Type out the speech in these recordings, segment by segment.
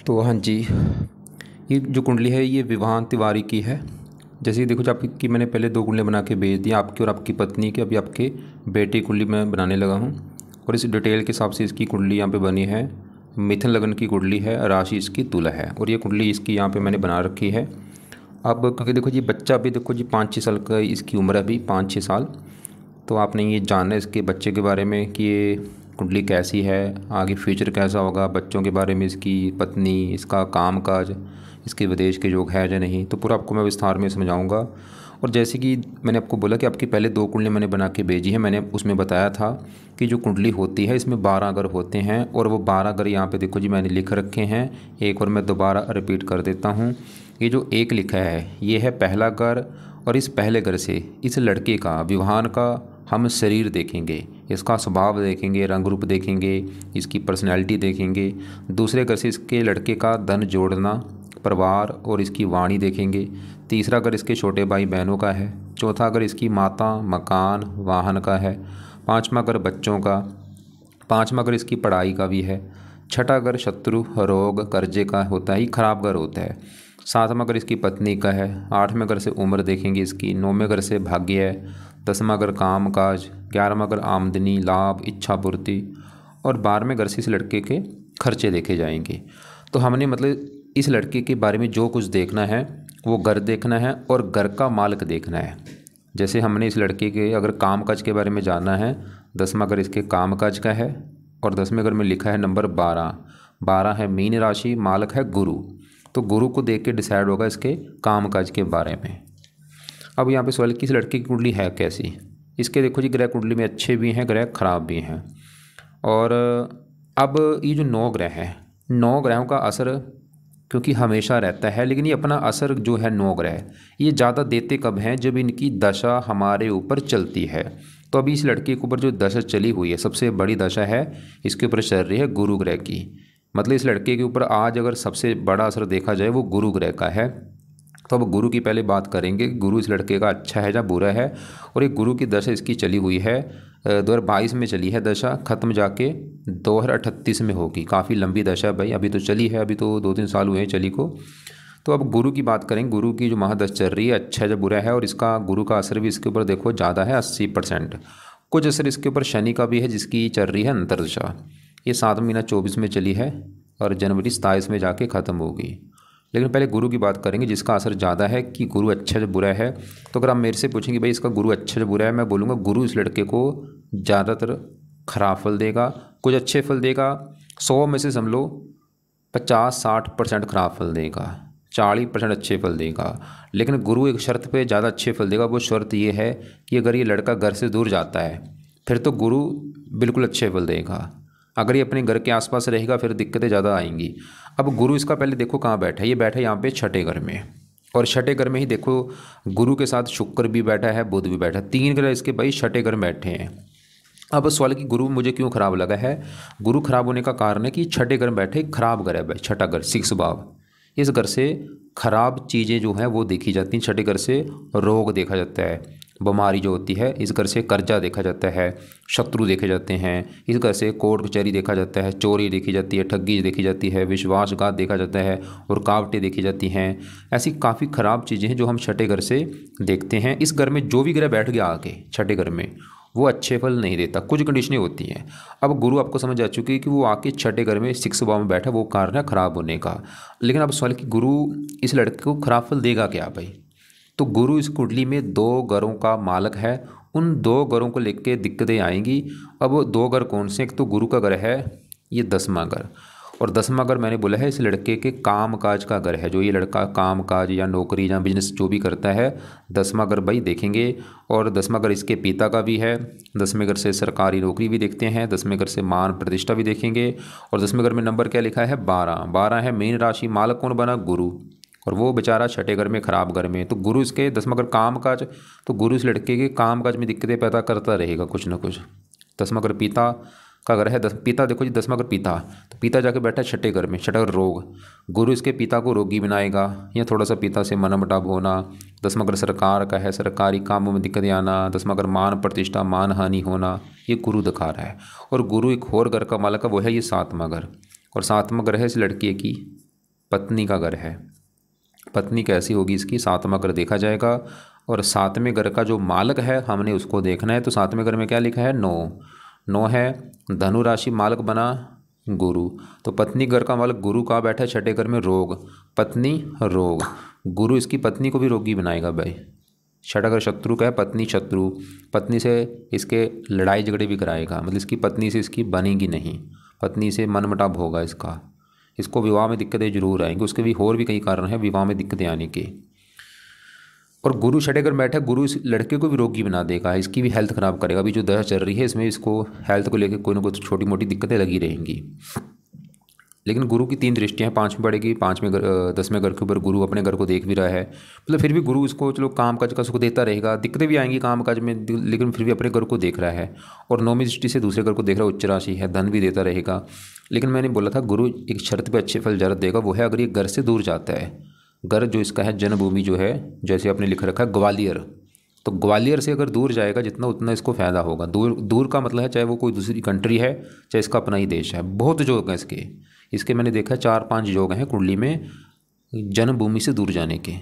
तो हाँ जी, ये जो कुंडली है ये विवाह तिवारी की है। जैसे कि देखो जो आपकी मैंने पहले 2 कुंडलियाँ बना के भेज दी, आपकी और आपकी पत्नी की। अभी आपके बेटे की कुंडली मैं बनाने लगा हूँ और इस डिटेल के हिसाब से इसकी कुंडली यहाँ पे बनी है। मिथुन लग्न की कुंडली है, राशि इसकी तुला है और ये कुंडली इसकी यहाँ पे मैंने बना रखी है। अब क्योंकि देखो जी बच्चा भी देखो जी 5-6 साल का इसकी उम्र है, अभी 5-6 साल। तो आपने ये जानना है इसके बच्चे के बारे में कि ये कुंडली कैसी है, आगे फ्यूचर कैसा होगा, बच्चों के बारे में, इसकी पत्नी, इसका कामकाज, इसके विदेश के योग है या नहीं, तो पूरा आपको मैं विस्तार में समझाऊंगा। और जैसे कि मैंने आपको बोला कि आपकी पहले 2 कुंडली मैंने बना के भेजी है, मैंने उसमें बताया था कि जो कुंडली होती है इसमें 12 घर होते हैं और वो 12 घर यहाँ पे देखो जी मैंने लिख रखे हैं। एक और मैं दोबारा रिपीट कर देता हूँ। ये जो एक लिखा है ये है पहला घर और इस पहले घर से इस लड़के का विवाह का हम शरीर देखेंगे, इसका स्वभाव देखेंगे, रंग रूप देखेंगे, इसकी पर्सनैलिटी देखेंगे। दूसरे घर से इसके लड़के का धन जोड़ना, परिवार और इसकी वाणी देखेंगे। तीसरा घर इसके छोटे भाई बहनों का है। चौथा घर इसकी माता, मकान, वाहन का है। पाँचवा घर बच्चों का। पाँचवा घर इसकी पढ़ाई का भी है। छठा घर शत्रु, रोग, कर्जे का होता है, खराब घर होता है। सातवां घर इसकी पत्नी का है। आठवें घर से उम्र देखेंगे इसकी। नौवें घर से भाग्य है। 10वां घर काम काज। 11वां घर आमदनी, लाभ, इच्छा पूर्ति और 12वें घर से इस लड़के के खर्चे देखे जाएंगे। तो हमने मतलब इस लड़के के बारे में जो कुछ देखना है वो घर देखना है और घर का मालिक देखना है। जैसे हमने इस लड़के के अगर काम काज के बारे में जानना है, 10वां घर इसके काम काज का है और 10वें घर में लिखा है नंबर 12। 12 है मीन राशि, मालिक है गुरु। तो गुरु को देख के डिसाइड होगा इसके काम काज के बारे में। अब यहाँ पे सवाल कि इस लड़के की कुंडली है कैसी। इसके देखो जी ग्रह कुंडली में अच्छे भी हैं, ग्रह खराब भी हैं। और अब ये जो 9 ग्रह हैं, 9 ग्रहों का असर क्योंकि हमेशा रहता है, लेकिन ये अपना असर जो है 9 ग्रह ये ज़्यादा देते कब हैं, जब इनकी दशा हमारे ऊपर चलती है। तो अभी इस लड़के के ऊपर जो दशा चली हुई है, सबसे बड़ी दशा है इसके ऊपर चल रही है गुरु ग्रह की। मतलब इस लड़के के ऊपर आज अगर सबसे बड़ा असर देखा जाए वो गुरु ग्रह का है। तो अब गुरु की पहले बात करेंगे, गुरु इस लड़के का अच्छा है या बुरा है। और ये गुरु की दशा इसकी चली हुई है 2022 में चली है दशा, ख़त्म जाके 2038 में होगी। काफ़ी लंबी दशा भाई, अभी तो चली है, अभी तो 2-3 साल हुए हैं चली को। तो अब गुरु की बात करें, गुरु की जो महादशा चल रही है अच्छा है या बुरा है। और इसका गुरु का असर भी इसके ऊपर देखो ज़्यादा है 80%। कुछ असर इसके ऊपर शनि का भी है जिसकी चल रही है अंतर्दशा। ये 7 महीना 24 में चली है और जनवरी 27 में जाके ख़त्म होगी। लेकिन पहले गुरु की बात करेंगे जिसका असर ज़्यादा है कि गुरु अच्छा जो बुरा है। तो अगर आप मेरे से पूछेंगे भाई इसका गुरु अच्छा जो बुरा है, मैं बोलूँगा गुरु इस लड़के को ज़्यादातर खराब फल देगा, कुछ अच्छे फल देगा। 100 में से समझ लो 50-60% खराब फल देगा, 40% अच्छे फल देगा। लेकिन गुरु एक शर्त पे ज़्यादा अच्छे फल देगा, वो शर्त ये है कि अगर ये लड़का घर से दूर जाता है फिर तो गुरु बिल्कुल अच्छे फल देगा। अगर ये अपने घर के आसपास रहेगा फिर दिक्कतें ज़्यादा आएंगी। अब गुरु इसका पहले देखो कहाँ बैठा है, ये बैठा है यहाँ पे छठे घर में। और छठे घर में ही देखो गुरु के साथ शुक्र भी बैठा है, बुध भी बैठा है, 3 ग्रह इसके भाई छठे घर में बैठे हैं। अब सवाल कि गुरु मुझे क्यों खराब लगा है। गुरु खराब होने का कारण है कि छठे घर में बैठे खराब घर है भाई, छठा घर 6 भाव। इस घर से खराब चीज़ें जो हैं वो देखी जाती हैं। छठे घर से रोग देखा जाता है, बीमारी जो होती है। इस घर से कर्जा देखा जाता है, शत्रु देखे जाते हैं। इस घर से कोर्ट कचहरी देखा जाता है, चोरी देखी जाती है, ठगी देखी जाती है, विश्वासघात देखा जाता है, रुकावटें देखी जाती हैं। ऐसी काफ़ी ख़राब चीज़ें हैं जो हम छठे घर से देखते हैं। इस घर में जो भी ग्रह बैठ गया आके छठे घर में वो अच्छे फल नहीं देता, कुछ कंडीशनें होती हैं। अब गुरु आपको समझ आ चुकी है कि वो आके छठे घर में 6 भाव में बैठा, वो कारण है खराब होने का। लेकिन अब सवाल कि गुरु इस लड़के को खराब फल देगा क्या भाई। तो गुरु इस कुंडली में 2 घरों का मालिक है, उन 2 घरों को लेके दिक्कतें आएंगी। अब वो 2 घर कौन से, एक तो गुरु का घर है ये 10वां घर, और 10वां घर मैंने बोला है इस लड़के के काम काज का घर है। जो ये लड़का काम काज या नौकरी या बिजनेस जो भी करता है 10वां घर भाई देखेंगे। और 10वां घर इसके पिता का भी है। 10वें घर से सरकारी नौकरी भी देखते हैं, 10वें घर से मान प्रतिष्ठा भी देखेंगे। और 10वें घर में नंबर क्या लिखा है 12। 12 है मीन राशि, मालिक कौन बना गुरु, और वो बेचारा छठे घर में खराब घर में। तो गुरु इसके 10वां घर काम काज, तो गुरु इस लड़के के काम काज में दिक्कतें पैदा करता रहेगा कुछ ना कुछ। 10वां घर पिता का घर है, पिता देखो जी 10वां घर पिता, तो पिता जाके बैठा है छठे घर में, छठा घर रोग। गुरु इसके पिता को रोगी बनाएगा या थोड़ा सा पिता से मनमुटाव होना। 10वां घर सरकार का है, सरकारी कामों में दिक्कतें आना। 10वां घर मान प्रतिष्ठा मान हानि होना, ये गुरु दिखा रहा है। और गुरु एक और घर का मालिक है, वो है ये 7वां घर। और 7वां घर है इस लड़के की पत्नी का घर है। पत्नी कैसी होगी इसकी, सातवां घर देखा जाएगा। और सातवें घर का जो मालक है हमने उसको देखना है। तो सातवें घर में क्या लिखा है, 9। 9 है। धनु राशि मालक बना गुरु। तो पत्नी घर का मालक गुरु कहाँ बैठा है, छठे घर में रोग। पत्नी रोग, गुरु इसकी पत्नी को भी रोगी बनाएगा भाई। छठा घर शत्रु का है, पत्नी शत्रु, पत्नी से इसके लड़ाई झगड़े भी कराएगा, मतलब इसकी पत्नी से इसकी बनेगी नहीं, पत्नी से मनमुटाव होगा इसका। इसको विवाह में दिक्कतें जरूर आएंगी, उसके भी और भी कई कारण हैं विवाह में दिक्कतें आने के। और गुरु छठे घर बैठा, गुरु इस लड़के को भी रोगी बना देगा, इसकी भी हेल्थ खराब करेगा। अभी जो दशा चल रही है इसमें इसको हेल्थ को लेकर कोई ना कोई छोटी मोटी दिक्कतें लगी रहेंगी। लेकिन गुरु की 3 दृष्टियाँ हैं, 5 में पड़ेगी, 5वें घर 10वें घर के ऊपर गुरु अपने घर को देख भी रहा है। मतलब फिर भी गुरु इसको चलो काम काज का सुख देता रहेगा, दिक्कतें भी आएंगी काम काज में, लेकिन फिर भी अपने घर को देख रहा है। और 9वीं दृष्टि से दूसरे घर को देख रहा है, उच्च राशि है, धन भी देता रहेगा। लेकिन मैंने बोला था गुरु एक शर्त पे अच्छे फल जरूर देगा, वो है अगर ये घर से दूर जाता है। घर जो इसका है जन्मभूमि जो है, जैसे आपने लिख रखा है ग्वालियर, तो ग्वालियर से अगर दूर जाएगा जितना उतना इसको फ़ायदा होगा। दूर दूर का मतलब है चाहे वो कोई दूसरी कंट्री है चाहे इसका अपना ही देश है। बहुत योग हैं इसके मैंने देखा है 4-5 योग हैं कुंडली में जन्मभूमि से दूर जाने के।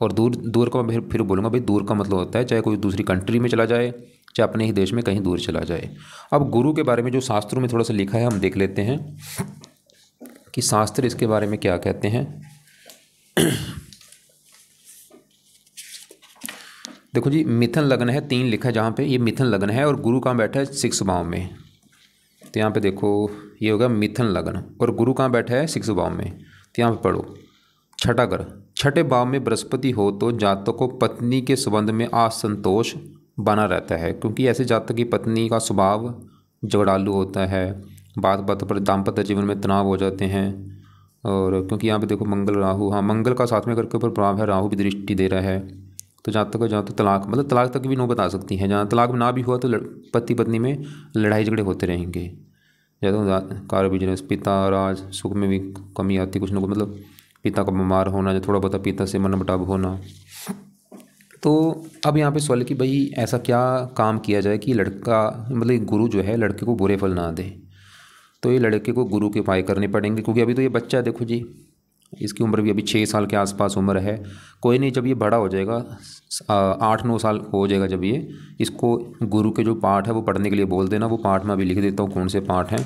और दूर दूर का मैं फिर बोलूँगा भाई, दूर का मतलब होता है चाहे कोई दूसरी कंट्री में चला जाए चाहे अपने ही देश में कहीं दूर चला जाए। अब गुरु के बारे में जो शास्त्रों में थोड़ा सा लिखा है हम देख लेते हैं कि शास्त्र इसके बारे में क्या कहते हैं। देखो जी, मिथुन लग्न है, 3 लिखा है जहाँ पे, ये मिथुन लग्न है और गुरु कहाँ बैठा है 6 भाव में। तो यहाँ पे देखो ये होगा मिथुन लग्न और गुरु कहाँ बैठा है 6 भाव में। तो यहाँ पे पढ़ो छठा घर, छठे भाव में बृहस्पति हो तो जातक को पत्नी के संबंध में असंतोष बना रहता है, क्योंकि ऐसे जातक की पत्नी का स्वभाव झगड़ालू होता है, बात बात पर दाम्पत्य जीवन में तनाव हो जाते हैं। और क्योंकि यहाँ पे देखो मंगल राहु, हाँ मंगल का 7वें घर के ऊपर प्रभाव है, राहु भी दृष्टि दे रहा है। तो जहाँ तक तलाक, मतलब तलाक तक भी नौबत आ सकती है। जहाँ तलाक ना भी हुआ तो पति पत्नी में लड़ाई झगड़े होते रहेंगे। ज़्यादा कार्य बिजनेस, पिता राज सुख में भी कमी आती कुछ ना कुछ, मतलब पिता का बीमार होना, जो थोड़ा बहुत पिता से मनमुटाव होना। तो अब यहाँ पे सवाल कि भाई ऐसा क्या काम किया जाए कि लड़का, मतलब गुरु जो है लड़के को बुरे फल ना दे। तो ये लड़के को गुरु के उपाय करने पड़ेंगे, क्योंकि अभी तो ये बच्चा है, देखो जी इसकी उम्र भी अभी 6 साल के आसपास उम्र है। कोई नहीं, जब ये बड़ा हो जाएगा 8-9 साल हो जाएगा, जब ये इसको गुरु के जो पाठ है वो पढ़ने के लिए बोल देना। वो पाठ मैं अभी लिख देता हूँ कौन से पाठ हैं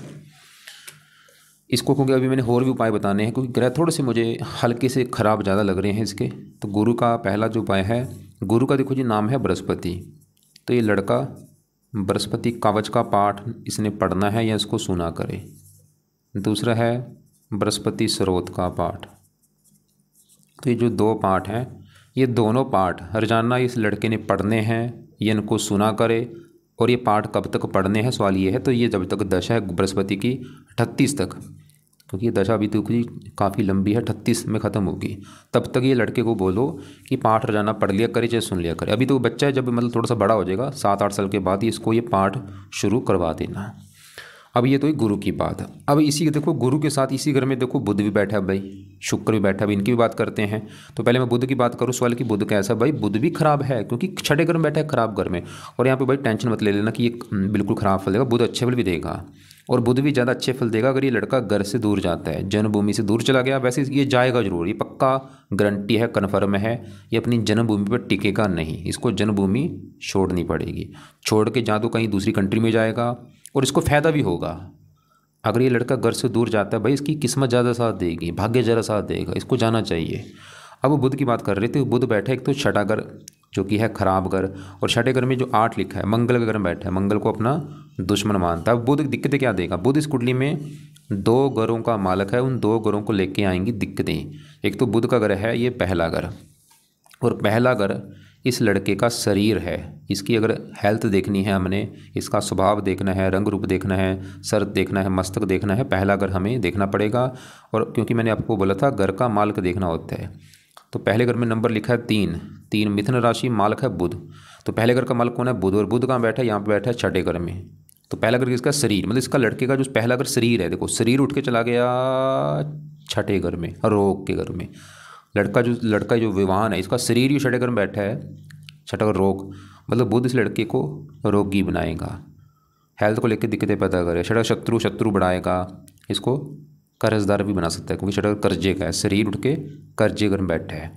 इसको, क्योंकि अभी मैंने और भी उपाय बताने हैं, क्योंकि ग्रह थोड़े से मुझे हल्के से ख़राब ज़्यादा लग रहे हैं इसके। तो गुरु का पहला जो उपाय है, गुरु का देखो जी नाम है बृहस्पति। तो ये लड़का बृहस्पति कवच का पाठ इसने पढ़ना है या इसको सुना करे। दूसरा है बृहस्पति स्रोत का पाठ। तो ये जो 2 पाठ हैं, ये दोनों पाठ रोजाना इस लड़के ने पढ़ने हैं, ये इनको सुना करे। और ये पाठ कब तक पढ़ने हैं, सवाल ये है। तो ये जब तक दशा है बृहस्पति की 38 तक, क्योंकि ये दशा अभी तो काफ़ी लंबी है, 38 में ख़त्म होगी, तब तक ये लड़के को बोलो कि पाठ रोजाना पढ़ लिया करे चाहे सुन लिया करे। अभी तो बच्चा है, जब मतलब थोड़ा सा बड़ा हो जाएगा 7-8 साल के बाद इसको ये पाठ शुरू करवा देना। अब ये तो गुरु की बात है। अब इसी देखो गुरु के साथ इसी घर में देखो बुध भी बैठा है भाई, शुक्र भी बैठा है, इनकी भी बात करते हैं। तो पहले मैं बुध की बात करूँ, सवाल कि बुध कैसा भाई, बुध भी खराब है क्योंकि छठे घर में बैठा है खराब घर में। और यहाँ पे भाई टेंशन मत ले लेना कि ये बिल्कुल खराब फल देगा, बुध अच्छे फल भी देगा। और बुध भी ज़्यादा अच्छे फल देगा अगर ये लड़का घर से दूर जाता है, जन्मभूमि से दूर चला गया। वैसे ये जाएगा जरूर, ये पक्का गारंटी है, कन्फर्म है, ये अपनी जन्मभूमि पर टिकेगा नहीं, इसको जन्मभूमि छोड़नी पड़ेगी। छोड़ के जा तो कहीं दूसरी कंट्री में जाएगा और इसको फ़ायदा भी होगा। अगर ये लड़का घर से दूर जाता है भाई, इसकी किस्मत ज़्यादा साथ देगी, भाग्य ज़्यादा साथ देगा, इसको जाना चाहिए। अब वो बुध की बात कर रहे थे, बुध बैठा है एक तो छठा घर जो कि है खराब घर, और छठे घर में जो 8 लिखा है मंगल के घर में बैठा है, मंगल को अपना दुश्मन मानता है। अब बुध दिक्कतें क्या देगा, बुध इस कुंडली में 2 घरों का मालक है, उन 2 घरों को लेके आएंगी दिक्कतें। एक तो बुध का घर है ये पहला घर, और पहला घर इस लड़के का शरीर है। इसकी अगर हेल्थ देखनी है हमने, इसका स्वभाव देखना है, रंग रूप देखना है, सर देखना है, मस्तक देखना है, पहला घर हमें देखना पड़ेगा। और क्योंकि मैंने आपको बोला था घर का मालक देखना होता है, तो पहले घर में नंबर लिखा है 3 मिथुन राशि, मालक है बुध। तो पहले घर का मालक कौन है, बुध। और बुध कहाँ बैठा है, यहाँ पर बैठा है छठे घर में। तो पहला घर इसका शरीर, मतलब इसका लड़के का जो पहला घर शरीर है, देखो शरीर उठ के चला गया छठे घर में, रोग के घर में। लड़का जो विवान है, इसका शरीर ही छठे घर में बैठा है, छठा घर रोग, मतलब बुध इस लड़के को रोगी बनाएगा, हेल्थ को लेकर दिक्कतें पैदा करे। छठा शत्रु बढ़ाएगा, इसको कर्जदार भी बना सकता है, क्योंकि शटकर कर्जे का है, शरीर उठ के कर्जे घर में बैठा है।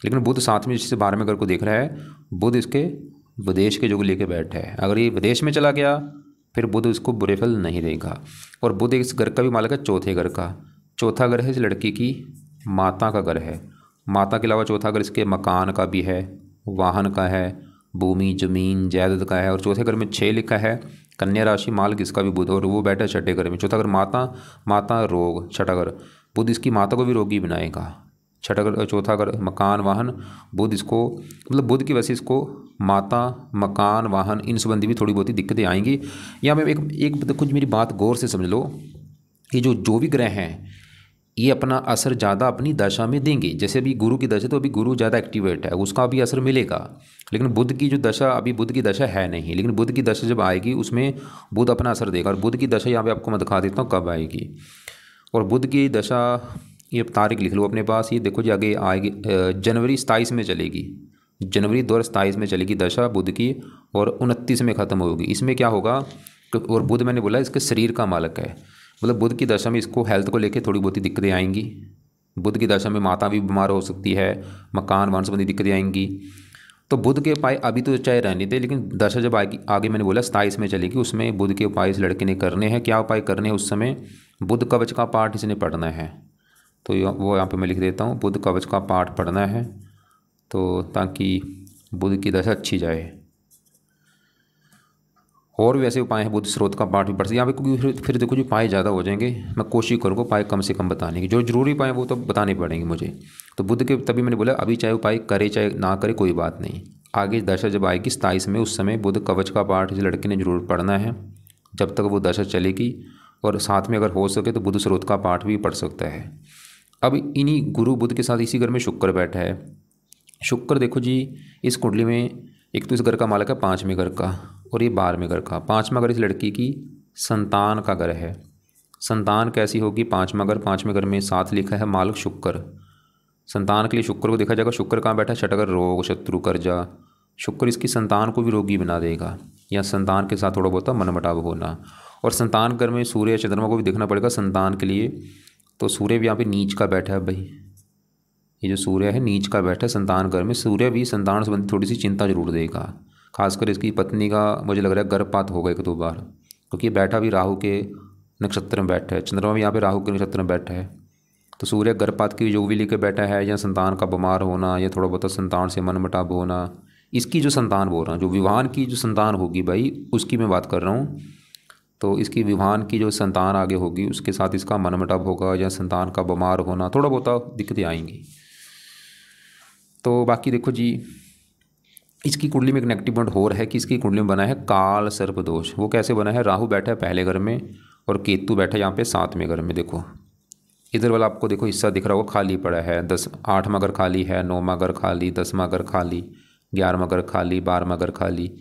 लेकिन बुध साथ में जिससे 12वें घर को देख रहा है, बुध इसके विदेश के योग लेके बैठा है। अगर ये विदेश में चला गया फिर बुध इसको बुरे फल नहीं देगा। और बुध इस घर का भी मालिक है, चौथे घर का। चौथा घर है इस लड़की की माता का घर है। माता के अलावा चौथा घर इसके मकान का भी है, वाहन का है, भूमि जमीन जायदाद का है। और चौथे घर में 6 लिखा है, कन्या राशि मालिक इसका भी बुध, और वो बैठा है छठे घर में। चौथा घर माता रोग, छठा घर बुध इसकी माता को भी रोगी बनाएगा। छठा घर चौथा घर मकान वाहन, बुध इसको मतलब बुध की वजह से इसको माता मकान वाहन इन संबंधी भी थोड़ी बहुत ही दिक्कतें आएंगी। या मैं एक कुछ मेरी बात गौर से समझ लो, ये जो भी ग्रह हैं ये अपना असर ज़्यादा अपनी दशा में देंगे। जैसे अभी गुरु की दशा, तो अभी गुरु ज़्यादा एक्टिवेट है, उसका अभी असर मिलेगा। लेकिन बुध की जो दशा, अभी बुध की दशा है नहीं, लेकिन बुध की दशा जब आएगी उसमें बुध अपना असर देगा। और बुध की दशा यहाँ पे आपको मैं दिखा देता हूँ कब आएगी। और बुध की दशा, ये तारीख लिख लो अपने पास, ये देखो जी आगे आएगी जनवरी 27 में चलेगी। जनवरी 2027 में चलेगी दशा बुध की, और 29 में ख़त्म होगी। इसमें क्या होगा, और बुध मैंने बोला इसके शरीर का मालिक है, मतलब बुध की दशा में इसको हेल्थ को लेके थोड़ी बहुत ही दिक्कतें आएंगी। बुध की दशा में माता भी बीमार हो सकती है, मकान वाहन संबंधी दिक्कतें आएंगी। तो बुध के उपाय अभी तो चाहे रहने दे, लेकिन दशा जब आएगी आगे मैंने बोला 27 में चलेगी, उसमें बुध के उपाय इस लड़के ने करने हैं। क्या उपाय करने हैं उस समय, बुध कवच का पाठ इसने पढ़ना है। तो वो यहाँ पे मैं लिख देता हूँ, बुध कवच का पाठ पढ़ना है, तो ताकि बुध की दशा अच्छी जाए। और भी ऐसे उपाय हैं, बुध स्रोत का पाठ भी पढ़ सकते यहाँ पे, क्योंकि फिर देखो जो उपाय ज़्यादा हो जाएंगे, मैं कोशिश करूँगा उपाय कम से कम बताने की। जो जरूरी उपाय वो तो बताने पड़ेंगे मुझे। तो बुध के तभी मैंने बोला अभी चाहे उपाय करे चाहे ना करे कोई बात नहीं, आगे दशा जब आएगी 27 में, उस समय बुध कवच का पाठ इस लड़के ने जरूर पढ़ना है जब तक वो दशा चलेगी। और साथ में अगर हो सके तो बुध स्रोत का पाठ भी पढ़ सकता है। अब इन्हीं गुरु बुध के साथ इसी घर में शुक्र बैठा है। शुक्र देखो जी इस कुंडली में एक तो इस घर का मालिक है 5वें घर का, और ये 12वें घर का। 5वां घर इस लड़की की संतान का घर है। संतान कैसी होगी, 5वें घर में 7 लिखा है, मालिक शुक्र। संतान के लिए शुक्र को देखा जाएगा। शुक्र कहाँ बैठा है, छठा घर रोग शत्रु कर्जा। शुक्र इसकी संतान को भी रोगी बना देगा, या संतान के साथ थोड़ा बहुत मनमुटाव होना। और संतान घर में सूर्य चंद्रमा को भी देखना पड़ेगा संतान के लिए। तो सूर्य भी यहाँ पे नीच का बैठा है भाई, ये जो सूर्य है नीच का बैठा है संतान घर में। सूर्य भी संतान संबंधी थोड़ी सी चिंता जरूर देगा, खासकर इसकी पत्नी का मुझे लग रहा है गर्भपात होगा 1-2 बार, क्योंकि बैठा भी राहु के नक्षत्र में बैठा है। चंद्रमा भी यहाँ पे राहु के नक्षत्र में बैठा है। तो सूर्य गर्भपात की योग भी लेकर बैठा है, या संतान का बीमार होना, या थोड़ा बहुत संतान से मनमुटाव होना। इसकी जो संतान बोल रहा हूँ, जो विवाह की जो संतान होगी भाई उसकी मैं बात कर रहा हूँ। तो इसकी विवाह की जो संतान आगे होगी उसके साथ इसका मनमुटाव होगा, या संतान का बीमार होना, थोड़ा बहुत दिक्कतें आएंगी। तो बाकी देखो जी इसकी कुंडली में एक नेगेटिव पॉइंट और है कि इसकी कुंडली में बना है काल सर्प दोष। वो कैसे बना है, राहु बैठा है पहले घर में और केतु बैठा है यहाँ पे 7वें घर में। देखो इधर वाला आपको देखो हिस्सा दिख रहा होगा खाली पड़ा है, 8वां घर खाली है, 9वां घर खाली, 10वां घर खाली, 11वां घर खाली, 12वां घर खाली।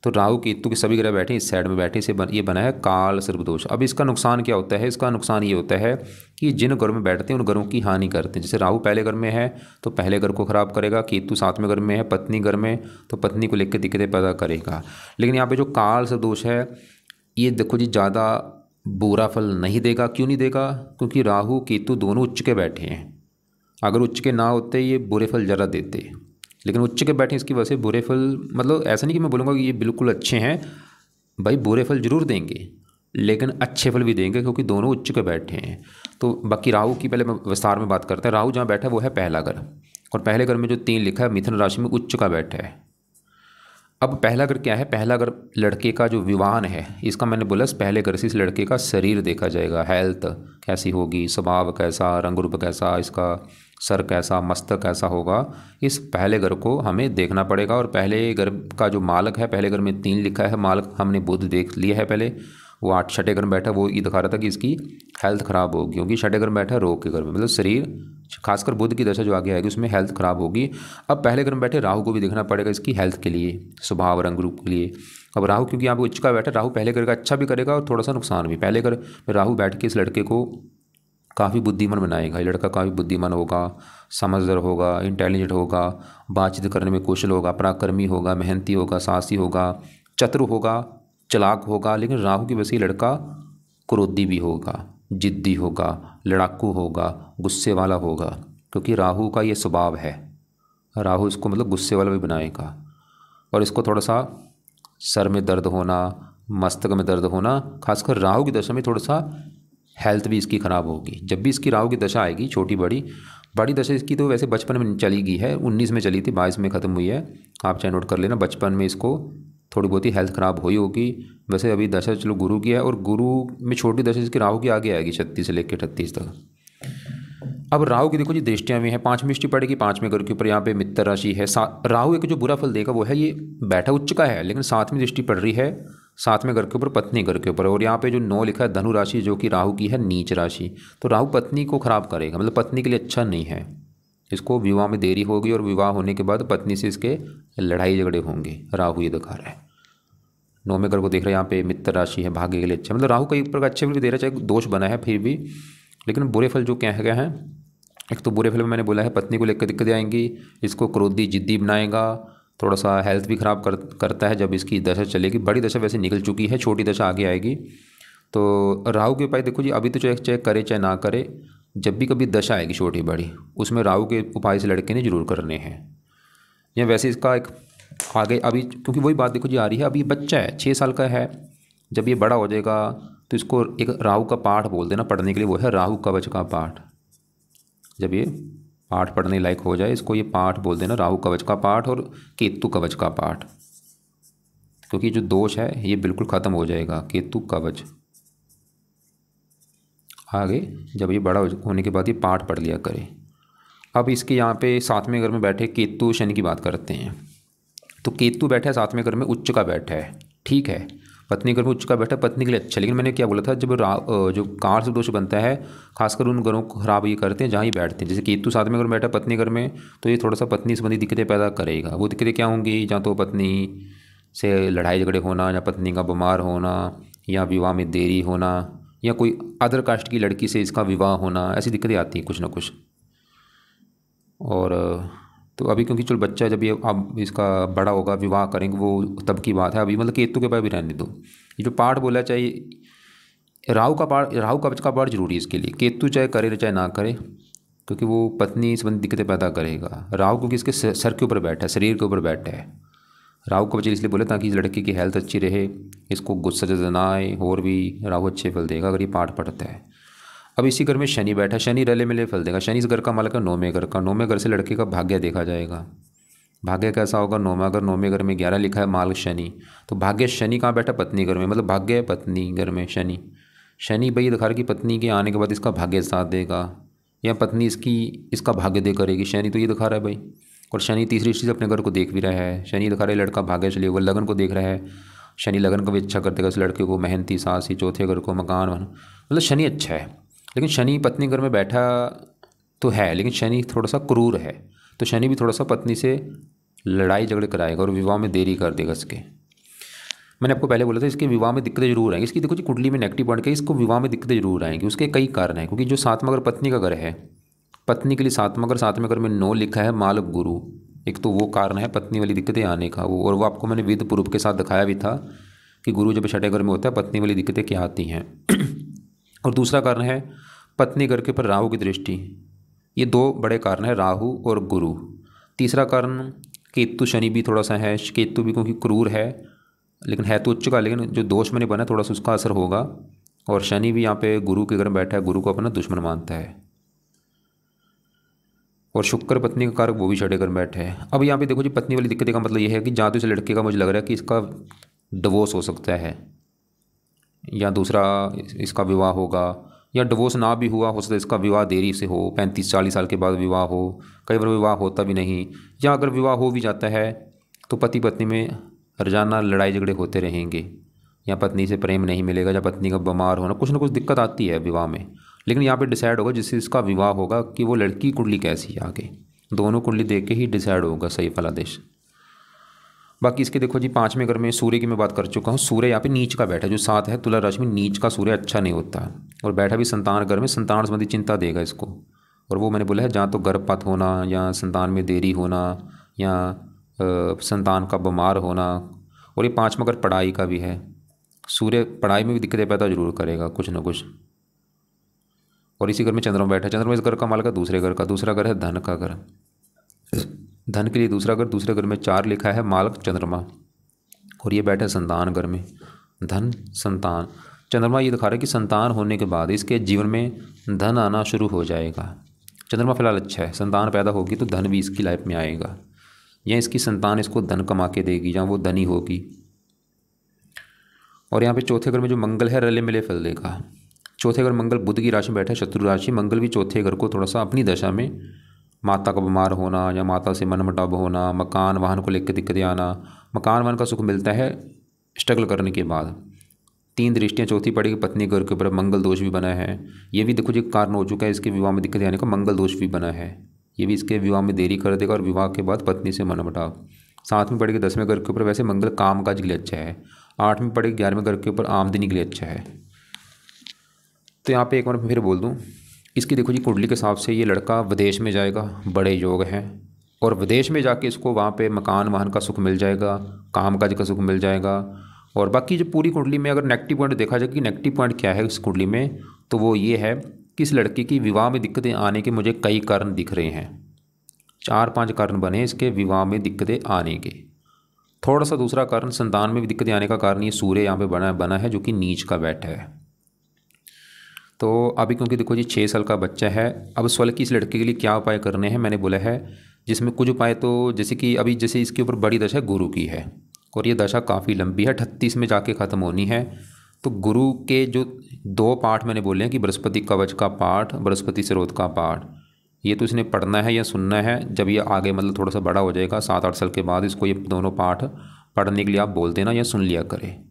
तो राहु केतु के सभी ग्रह बैठे इस साइड में बैठे, ये बना है काल सर्पदोष। अब इसका नुकसान क्या होता है, इसका नुकसान ये होता है कि जिन घरों में बैठते हैं उन घरों की हानि करते हैं। जैसे राहु पहले घर में है तो पहले घर को खराब करेगा, केतु 7वें घर में है पत्नी घर में तो पत्नी को लेकर दिक्कतें पैदा करेगा। लेकिन यहाँ पे जो काल सर्पदोष है ये देखो जी ज़्यादा बुरा फल नहीं देगा। क्यों नहीं देगा, क्योंकि राहु केतु दोनों उच्च के बैठे हैं। अगर उच्च के ना होते ये बुरे फल ज़रा देते, लेकिन उच्च के बैठे इसकी वजह से बुरे फल, मतलब ऐसा नहीं कि मैं बोलूँगा कि ये बिल्कुल अच्छे हैं भाई, बुरे फल जरूर देंगे लेकिन अच्छे फल भी देंगे क्योंकि दोनों उच्च के बैठे हैं। तो बाकी राहु की पहले मैं विस्तार में बात करते हैं। राहु जहाँ बैठा है वो है पहला घर, और पहले घर में जो 3 लिखा है मिथुन राशि में उच्च का बैठा है। अब पहला घर क्या है, पहला घर लड़के का जो विवाहन है, इसका मैंने बोला पहले घर से इस लड़के का शरीर देखा जाएगा, हेल्थ कैसी होगी, स्वभाव कैसा, रंग रूप कैसा, इसका सर कैसा, मस्तक कैसा होगा, इस पहले घर को हमें देखना पड़ेगा। और पहले घर का जो मालिक है, पहले घर में 3 लिखा है मालिक, हमने बुध देख लिया है पहले, वो 8 छठे घर में बैठा, वो ये दिखा रहा था कि इसकी हेल्थ ख़राब होगी क्योंकि छठे घर में बैठा है रोग के घर में, मतलब शरीर खासकर बुध की दशा जो आगे आएगी उसमें हेल्थ ख़राब होगी। अब पहले घर में बैठे राहु को भी देखना पड़ेगा इसकी हेल्थ के लिए, स्वभाव रंग रूप के लिए। अब राहु क्योंकि यहाँ पे उच्च का बैठा, राहु पहले घर का अच्छा भी करेगा और थोड़ा सा नुकसान भी। पहले घर में राहु बैठ के इस लड़के को काफ़ी बुद्धिमान बनाएगा, ये लड़का काफ़ी बुद्धिमान होगा, समझदार होगा, इंटेलिजेंट होगा, बातचीत करने में कुशल होगा, पराक्रमी होगा, मेहनती होगा, साहसी होगा, चतुर होगा, चालाक होगा। लेकिन राहु की वजह से लड़का क्रोधी भी होगा, जिद्दी होगा, लड़ाकू होगा, गुस्से वाला होगा, क्योंकि राहु का ये स्वभाव है। राहु इसको मतलब गुस्से वाला भी बनाएगा। और इसको थोड़ा सा सर में दर्द होना, मस्तक में दर्द होना, खासकर राहु की दशा में थोड़ा सा हेल्थ भी इसकी ख़राब होगी। जब भी इसकी राहु की दशा आएगी, छोटी बड़ी बड़ी दशा इसकी तो वैसे बचपन में चली गई है, 19 में चली थी, 22 में ख़त्म हुई है, आप चाहे नोट कर लेना। बचपन में इसको थोड़ी बहुत ही हेल्थ ख़राब हुई होगी। वैसे अभी दशा चलो गुरु की है, और गुरु में छोटी दशा इसकी राहु की आगे आएगी 36 से लेकर 38 तक। अब राहु की देखो जी दृष्टियाँ भी हैं, 5वीं दृष्टि पड़ेगी 5वें घर के ऊपर, यहाँ पे मित्र राशि है। राहु एक जो बुरा फल देगा वो है ये बैठा उच्च का है, लेकिन 7वीं दृष्टि पड़ रही है 7वें घर के ऊपर, पत्नी घर के ऊपर। और यहाँ पे जो 9 लिखा है धनु राशि, जो कि राहु की है नीच राशि। तो राहु पत्नी को खराब करेगा, मतलब पत्नी के लिए अच्छा नहीं है। इसको विवाह में देरी होगी, और विवाह होने के बाद पत्नी से इसके लड़ाई झगड़े होंगे। राहु ये दिखा रहा है। 9वें घर को देख रहे हैं, यहाँ पे मित्र राशि है, भाग्य के लिए अच्छा, मतलब राहु कई प्रकार अच्छे फल भी दे रहा है, चाहे दोष बना है फिर भी। लेकिन बुरे फल जो क्या है, एक तो बुरे फल में मैंने बोला है पत्नी को लेकर दिक्कतें आएंगी, इसको क्रोधी जिद्दी बनाएगा, थोड़ा सा हेल्थ भी ख़राब करता है जब इसकी दशा चलेगी। बड़ी दशा वैसे निकल चुकी है, छोटी दशा आगे आएगी। तो राहु के उपाय देखो जी, अभी तो चाहे करे चाहे ना करे, जब भी कभी दशा आएगी छोटी बड़ी, उसमें राहु के उपाय से लड़के ने जरूर करने हैं। या वैसे इसका एक आगे अभी, क्योंकि वही बात देखो जी आ रही है, अभी बच्चा है 6 साल का है, जब ये बड़ा हो जाएगा तो इसको एक राहु का पाठ बोल देना पढ़ने के लिए, वो है राहु कवच का पाठ। जब ये पाठ पढ़ने लायक हो जाए, इसको ये पाठ बोल देना, राहु कवच का पाठ और केतु कवच का पाठ, क्योंकि जो दोष है ये बिल्कुल ख़त्म हो जाएगा। केतु कवच आगे जब ये बड़ा होने के बाद ये पाठ पढ़ लिया करे। अब इसके यहाँ पे 7वें घर में बैठे केतु शनि की बात करते हैं। तो केतु बैठा है 7वें घर में, उच्च का बैठा है, ठीक है। पत्नी घर में उच्च का बैठा है, पत्नी के लिए अच्छा। लेकिन मैंने क्या बोला था, जब जो कार से दोष बनता है, खासकर उन घरों को खराब ये करते हैं जहाँ ही बैठते हैं। जैसे केतु 7वें घर में बैठा है पत्नी घर में, तो ये थोड़ा सा पत्नी संबंधी दिक्कतें पैदा करेगा। वो दिक्कतें क्या होंगी, जहाँ तो पत्नी से लड़ाई झगड़े होना, या पत्नी का बीमार होना, या विवाह में देरी होना, या कोई अदर कास्ट की लड़की से इसका विवाह होना, ऐसी दिक्कतें आती हैं कुछ ना कुछ। और तो अभी क्योंकि चलो बच्चा है, जब ये अब इसका बड़ा होगा, विवाह करेंगे, वो तब की बात है। अभी मतलब केतु के पास भी रहने दो। ये जो पाठ बोला, चाहिए राहु का पाठ, राहु कवच का पाठ जरूरी है इसके लिए। केतु चाहे करे चाहे ना करे, क्योंकि वो पत्नी संबंधी दिक्कतें पैदा करेगा। राहु क्योंकि इसके सर के ऊपर बैठा है, शरीर के ऊपर बैठा है। राहु कवच इसलिए बोले ताकि इस लड़के की हेल्थ अच्छी रहे, इसको गुस्सा ज़्यादा ना आए, और भी राहु अच्छे फल देगा अगर ये पाठ पढ़ता है। अब इसी घर में शनि बैठा, शनि रले मिले फल देगा। शनि इस घर का मालिक है 9वें घर का। 9वें घर से लड़के का भाग्य देखा जाएगा। भाग्य कैसा होगा, 9वां घर, 9वें घर में 11 लिखा है माल शनि। तो भाग्य शनि कहाँ बैठा, पत्नी घर में, मतलब भाग्य है पत्नी घर में शनि। शनि भाई दिखा रहा कि पत्नी के आने के बाद इसका भाग्य साथ देगा, या पत्नी इसका भाग्य दे करेगी। शनि तो ये दिखा रहा है भाई। और शनि तीसरी दृष्टि से अपने घर को देख भी रहा है। शनि दिखा रहा है लड़का भाग्यशाली होगा, लगन को देख रहा है। शनि लगन को भी अच्छा कर देगा उस लड़के को, मेहनती सासी, चौथे घर को मकान, मतलब शनि अच्छा है। लेकिन शनि पत्नी घर में बैठा तो है, लेकिन शनि थोड़ा सा क्रूर है। तो शनि भी थोड़ा सा पत्नी से लड़ाई झगड़े कराएगा और विवाह में देरी कर देगा इसके। मैंने आपको पहले बोला था इसके विवाह में दिक्कतें जरूर आएंगी। इसकी देखो जी कुंडली में नेगेटिव पॉइंट क्या है, इसको विवाह में दिक्कतें जरूर आएंगी। उसके कई कारण हैं, क्योंकि जो 7वां घर पत्नी का घर है, पत्नी के लिए 7वां घर, 7वें घर में 9 लिखा है माल गुरु। एक तो वो कारण है पत्नी वाली दिक्कतें आने का, वो और वो आपको मैंने विद प्रूफ के साथ दिखाया भी था कि गुरु जब 6ठे घर में होता है पत्नी वाली दिक्कतें क्या आती हैं। और दूसरा कारण है पत्नी घर के ऊपर राहु की दृष्टि। ये 2 बड़े कारण हैं, राहु और गुरु। तीसरा कारण केतु शनि भी थोड़ा सा है। केतु भी क्योंकि क्रूर है, लेकिन है तो उच्च का, लेकिन जो दोष मैंने बना थोड़ा सा उसका असर होगा। और शनि भी यहाँ पे गुरु के घर में बैठा है, गुरु को अपना दुश्मन मानता है। और शुक्र पत्नी का कारक, वो भी 6ठे घर में बैठे है। अब यहाँ पे देखो जी पत्नी वाली दिक्कत का मतलब ये है कि जहाँ तो इस लड़के का मुझे लग रहा है कि इसका डिवोर्स हो सकता है, या दूसरा इसका विवाह होगा, या डिवोर्स ना भी हुआ हो सकता है इसका विवाह देरी से हो, 35-40 साल के बाद विवाह हो। कई बार विवाह होता भी नहीं, या अगर विवाह हो भी जाता है तो पति पत्नी में रोजाना लड़ाई झगड़े होते रहेंगे, या पत्नी से प्रेम नहीं मिलेगा, या पत्नी का बीमार होना, कुछ ना कुछ दिक्कत आती है विवाह में। लेकिन यहाँ पे डिसाइड होगा जिससे इसका विवाह होगा कि वो लड़की कुंडली कैसी है, आगे दोनों कुंडली देख के ही डिसाइड होगा सही फलादेश। बाकी इसके देखो जी 5वें घर में सूर्य की मैं बात कर चुका हूँ। सूर्य यहाँ पे नीच का बैठा है, जो 7 है तुला राशि में, नीच का सूर्य अच्छा नहीं होता। और बैठा भी संतान घर में, संतान संबंधी चिंता देगा इसको। और वो मैंने बोला है जहाँ तो गर्भपात होना, या संतान में देरी होना, या संतान का बीमार होना। और ये 5वां घर पढ़ाई का भी है। सूर्य पढ़ाई में भी दिक्कतें पैदा जरूर करेगा कुछ ना कुछ। और इसी घर में चंद्रमा बैठा है। चंद्रमा इस घर का मालिक है दूसरे घर का, दूसरा घर है धन का घर। धन के लिए दूसरा घर, दूसरे घर में 4 लिखा है मालिक चंद्रमा, और ये बैठा है संतान घर में, धन संतान। चंद्रमा ये दिखा रहा है कि संतान होने के बाद इसके जीवन में धन आना शुरू हो जाएगा। चंद्रमा फिलहाल अच्छा है, संतान पैदा होगी तो धन भी इसकी लाइफ में आएगा, या इसकी संतान इसको धन कमा के देगी, या वो धनी होगी। और यहाँ पे चौथे घर में जो मंगल है रले मिले फल देगा। चौथे घर मंगल बुध की राशि में बैठा है, शत्रु राशि। मंगल भी चौथे घर को थोड़ा सा अपनी दशा में माता का बीमार होना, या माता से मनमुटाव होना, मकान वाहन को लेकर दिक्कतें आना। मकान वाहन का सुख मिलता है स्ट्रगल करने के बाद। 3 दृष्टियाँ चौथी पड़ेगी पत्नी घर के ऊपर, मंगल दोष भी बना है। ये भी देखो जी कारण हो चुका है इसके विवाह में दिक्कतें आने का, मंगल दोष भी बना है। ये भी इसके विवाह में देरी कर देगा, और विवाह के बाद पत्नी से मनमुटाव। 7वीं पड़ेगी 10वें घर के ऊपर, वैसे मंगल काम काज के लिए अच्छा है। 8वीं पड़ेगी 11वें घर के ऊपर, आमदनी के लिए अच्छा है। तो यहाँ पे एक बार फिर बोल दूँ, इसकी देखो जी कुंडली के हिसाब से ये लड़का विदेश में जाएगा, बड़े योग हैं, और विदेश में जाके इसको वहाँ पे मकान वाहन का सुख मिल जाएगा, काम काज का सुख मिल जाएगा। और बाकी जो पूरी कुंडली में अगर नेगेटिव पॉइंट देखा जाए कि नेगेटिव पॉइंट क्या है इस कुंडली में, तो वो ये है कि इस लड़के की विवाह में दिक्कतें आने के मुझे कई कारण दिख रहे हैं। 4-5 कारण बने इसके विवाह में दिक्कतें आने के। थोड़ा सा दूसरा कारण संतान में भी दिक्कतें आने का कारण ये सूर्य यहाँ पे बना है, जो कि नीच का बैठा है। तो अभी क्योंकि देखो जी 6 साल का बच्चा है, अब स्वल की इस लड़के के लिए क्या उपाय करने हैं मैंने बोला है, जिसमें कुछ उपाय तो जैसे कि अभी जैसे इसके ऊपर बड़ी दशा गुरु की है, और ये दशा काफ़ी लंबी है, 38 में जाके ख़त्म होनी है। तो गुरु के जो 2 पाठ मैंने बोले हैं कि बृहस्पति कवच का पाठ, बृहस्पति स्रोत का पाठ, ये तो इसने पढ़ना है या सुनना है। जब ये आगे मतलब थोड़ा सा बड़ा हो जाएगा 7-8 साल के बाद, इसको ये दोनों पाठ पढ़ने के लिए आप बोल देना या सुन लिया करें।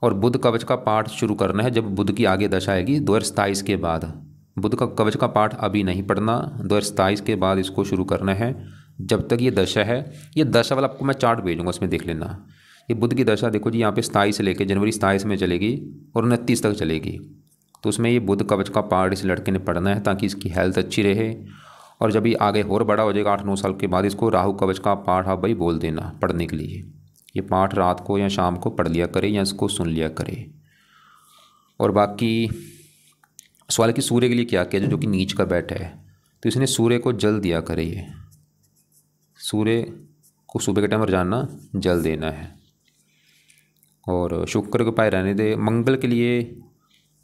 और बुध कवच का पाठ शुरू करना है जब बुध की आगे दशा आएगी 2027 के बाद। बुध का कवच का पाठ अभी नहीं पढ़ना, 2027 के बाद इसको शुरू करना है। जब तक ये दशा है, ये दशा वाला आपको मैं चार्ट भेजूंगा, उसमें देख लेना। ये बुध की दशा देखो जी यहाँ पे 27 से लेकर जनवरी 27 में चलेगी और 29 तक चलेगी। तो उसमें ये बुध कवच का पाठ इस लड़के ने पढ़ना है ताकि इसकी हेल्थ अच्छी रहे। और जब ये आगे और बड़ा हो जाएगा 8-9 साल के बाद, इसको राहु कवच का पाठ आप भाई बोल देना पढ़ने के लिए। ये पाठ रात को या शाम को पढ़ लिया करे या इसको सुन लिया करे। और बाकी सवाल कि सूर्य के लिए क्या किया जो कि नीच का बैठा है, तो इसने सूर्य को जल दिया करे। ये सूर्य को सुबह के टाइम रोजाना जल देना है। और शुक्र के उपाय रहने दे। मंगल के लिए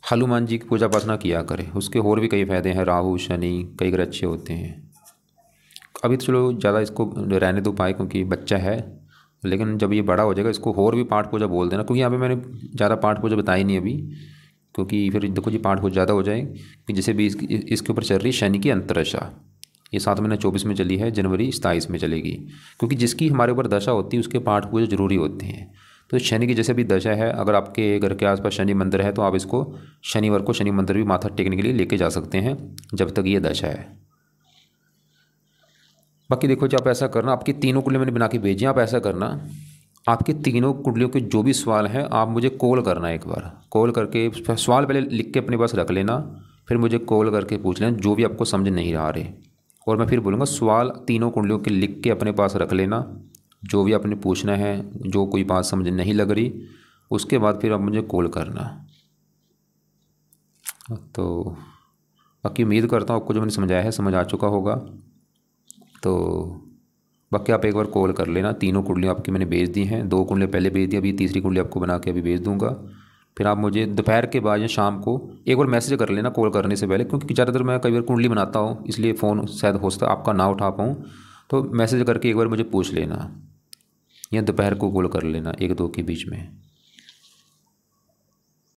हनुमान जी की पूजा उपासना किया करे, उसके और भी कई फायदे हैं। राहु शनि कई ग्रह अच्छे होते हैं। अभी तो चलो ज़्यादा इसको रहने दो उपाय, क्योंकि बच्चा है, लेकिन जब ये बड़ा हो जाएगा इसको और भी पाठ पूजा बोल देना, क्योंकि यहाँ पे मैंने ज़्यादा पाठ पूजा बताई नहीं अभी, क्योंकि फिर देखो जी पाठ पूजा ज़्यादा हो जाए कि जैसे भी इसके ऊपर चल रही शनि की अंतरदशा, ये 7 महीना 24 में चली है, जनवरी 27 में चलेगी। क्योंकि जिसकी हमारे ऊपर दशा होती है उसके पाठ पूजा जरूरी होते हैं। तो शनि की जैसे भी दशा है, अगर आपके घर के आसपास शनि मंदिर है तो आप इसको शनिवार को शनि मंदिर भी माथा टेकने के लिए लेके जा सकते हैं जब तक ये दशा है। बाकी देखो जी आप ऐसा करना, आपकी तीनों कुंडली मैंने बना के भेजी, आप ऐसा करना, आपके तीनों कुंडलियों के जो भी सवाल हैं आप मुझे कॉल करना। एक बार कॉल करके सवाल पहले लिख के अपने पास रख लेना, फिर मुझे कॉल करके पूछ लेना जो भी आपको समझ नहीं आ रहे। और मैं फिर बोलूँगा सवाल तीनों कुंडलियों के लिख के अपने पास रख लेना, जो भी आपने पूछना है, जो कोई बात समझ नहीं लग रही, उसके बाद फिर आप मुझे कॉल करना। तो बाकी उम्मीद करता हूँ आपको जो मैंने समझाया है समझ आ चुका होगा। तो बाकी आप एक बार कॉल कर लेना। तीनों कुंडलियाँ आपकी मैंने भेज दी हैं, 2 कुंडलियाँ पहले भेज दी, अभी तीसरी कुंडली आपको बना के अभी भेज दूँगा। फिर आप मुझे दोपहर के बाद या शाम को एक बार मैसेज कर लेना कॉल करने से पहले, क्योंकि ज़्यादातर मैं कई बार कुंडली बनाता हूँ इसलिए फ़ोन शायद हो सकता आपका ना उठा पाऊँ, तो मैसेज करके एक बार मुझे पूछ लेना या दोपहर को कॉल कर लेना 1-2 के बीच में।